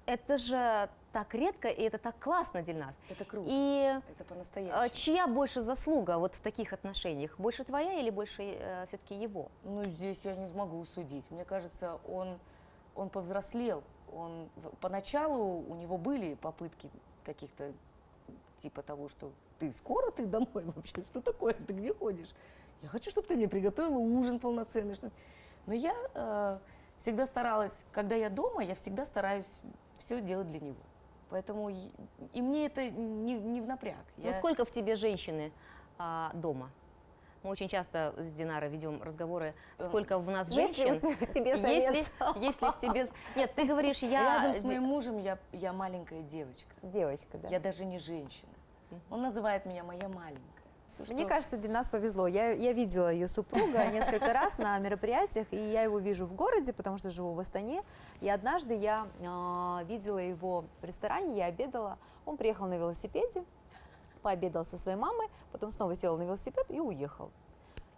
Speaker 2: Это же так редко, и это так классно, Дильназ.
Speaker 3: Это круто.
Speaker 2: И
Speaker 3: Это по-настоящему.
Speaker 2: чья больше заслуга вот в таких отношениях? Больше твоя или больше все-таки его?
Speaker 3: Ну, здесь я не смогу судить. Мне кажется, он повзрослел. Поначалу у него были попытки каких-то, типа того, что ты домой вообще? Что такое? Ты где ходишь? Я хочу, чтобы ты мне приготовила ужин полноценный. Но я всегда старалась, когда я дома, я всегда стараюсь все делать для него. Поэтому и мне это не в напряг.
Speaker 2: Ну, сколько в тебе женщины дома? Мы очень часто с Динарой ведем разговоры, сколько в нас женщин.
Speaker 1: Есть ли в тебе совет?
Speaker 2: Если в тебе... Нет, ты говоришь,
Speaker 3: Рядом с моим мужем я маленькая девочка.
Speaker 1: Девочка, да.
Speaker 3: Я даже не женщина. Он называет меня моя маленькая. Всё,
Speaker 1: Мне
Speaker 3: что-
Speaker 1: кажется, Дильназ повезло. Я видела ее супруга несколько раз на мероприятиях, и я его вижу в городе, потому что живу в Астане. И однажды я видела его в ресторане, я обедала. Он приехал на велосипеде, пообедал со своей мамой, потом снова сел на велосипед и уехал.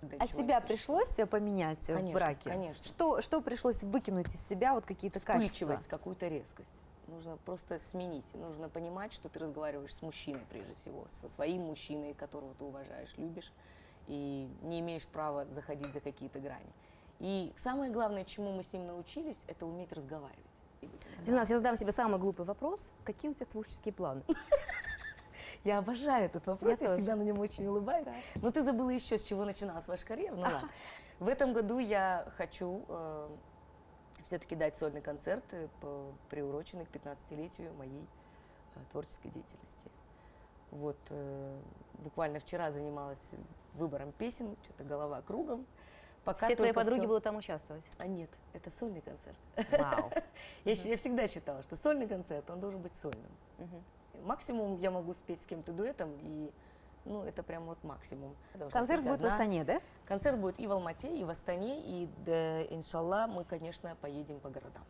Speaker 3: Да,
Speaker 1: А
Speaker 3: чего
Speaker 1: себя
Speaker 3: не
Speaker 1: пришлось поменять в
Speaker 3: Конечно,
Speaker 1: браке?
Speaker 3: конечно.
Speaker 1: Что пришлось выкинуть из себя, вот какие-то качества?
Speaker 3: Вспыльчивость, какую-то резкость. Нужно просто сменить. Нужно понимать, что ты разговариваешь с мужчиной прежде всего, со своим мужчиной, которого ты уважаешь, любишь, и не имеешь права заходить за какие-то грани. И самое главное, чему мы с ним научились, это уметь разговаривать.
Speaker 2: Диназ, я задам тебе самый глупый вопрос. Какие у тебя творческие планы?
Speaker 3: Я обожаю этот вопрос, я,
Speaker 2: тоже.
Speaker 3: всегда на нем очень улыбаюсь. Но ты забыла еще, с чего начиналась ваша карьера. Ну ладно. В этом году я хочу все-таки дать сольный концерт, приуроченный к 15-летию моей творческой деятельности. Вот, буквально вчера занималась выбором песен, что-то голова кругом. Пока
Speaker 2: Все твои
Speaker 3: только
Speaker 2: подруги
Speaker 3: всё-
Speaker 2: будут там участвовать?
Speaker 3: А нет, это сольный концерт.
Speaker 2: Вау.
Speaker 3: Я всегда считала, что сольный концерт, он должен быть сольным.
Speaker 2: Мгм.
Speaker 3: Максимум я могу спеть с кем-то дуэтом, и ну, это прям вот максимум. Должна
Speaker 1: Концерт
Speaker 3: быть
Speaker 1: будет в
Speaker 3: одна.
Speaker 1: Астане, да?
Speaker 3: Концерт будет и в Алмате, и в Астане, и, да, иншаллах, мы, конечно, поедем по городам.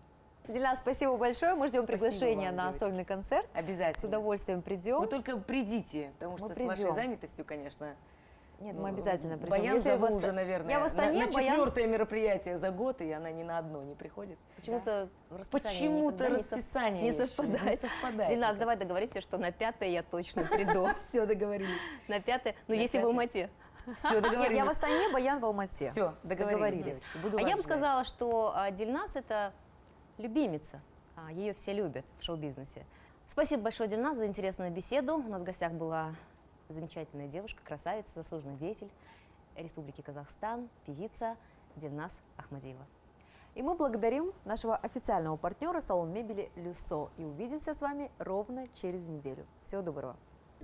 Speaker 1: Дильназ, спасибо большое. Мы ждем
Speaker 3: Спасибо
Speaker 1: приглашения
Speaker 3: вам,
Speaker 1: на
Speaker 3: девочки.
Speaker 1: сольный концерт.
Speaker 3: Обязательно.
Speaker 1: С удовольствием придем.
Speaker 3: Вы только придите, потому что
Speaker 1: Мы
Speaker 3: с вашей
Speaker 1: придем.
Speaker 3: занятостью, конечно.
Speaker 1: Нет,
Speaker 3: ну,
Speaker 1: мы обязательно придем.
Speaker 3: Баян
Speaker 1: Если
Speaker 3: зову
Speaker 1: в Аста-
Speaker 3: уже, наверное,
Speaker 1: Я в Астане,
Speaker 3: на
Speaker 1: Баян...
Speaker 3: 4-е мероприятие за год, и она ни на одно не приходит.
Speaker 2: Почему-то расписание
Speaker 3: Почему-то
Speaker 2: никогда
Speaker 3: расписание
Speaker 2: не
Speaker 3: еще
Speaker 2: совпадает.
Speaker 3: не совпадает.
Speaker 2: Дильназ, давай договоримся, что на 5-е я точно приду.
Speaker 3: Все, договорились.
Speaker 2: На 5-е, ну
Speaker 3: На
Speaker 2: если в
Speaker 3: 5-е.
Speaker 2: Алмате.
Speaker 3: Все,
Speaker 1: Нет,
Speaker 3: договорились.
Speaker 1: я в Астане, Баян в Алмате.
Speaker 3: Все, договорились, девочки. Буду
Speaker 2: А
Speaker 3: вас
Speaker 2: я бы
Speaker 3: ждать.
Speaker 2: сказала, что Дильназ это любимица. Ее все любят в шоу-бизнесе. Спасибо большое, Дильназ, за интересную беседу. У нас в гостях была замечательная девушка, красавица, заслуженный деятель Республики Казахстан, певица Дильназ Ахмадиева.
Speaker 1: И мы благодарим нашего официального партнера салон мебели «Люсо». И увидимся с вами ровно через неделю. Всего доброго.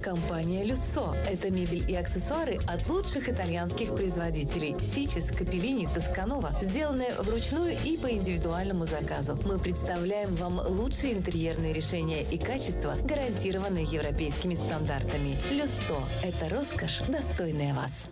Speaker 4: Компания «Люссо» – это мебель и аксессуары от лучших итальянских производителей – Сичес, Капеллини, Тосканова, сделанные вручную и по индивидуальному заказу. Мы представляем вам лучшие интерьерные решения и качество, гарантированные европейскими стандартами. «Люссо» – это роскошь, достойная вас.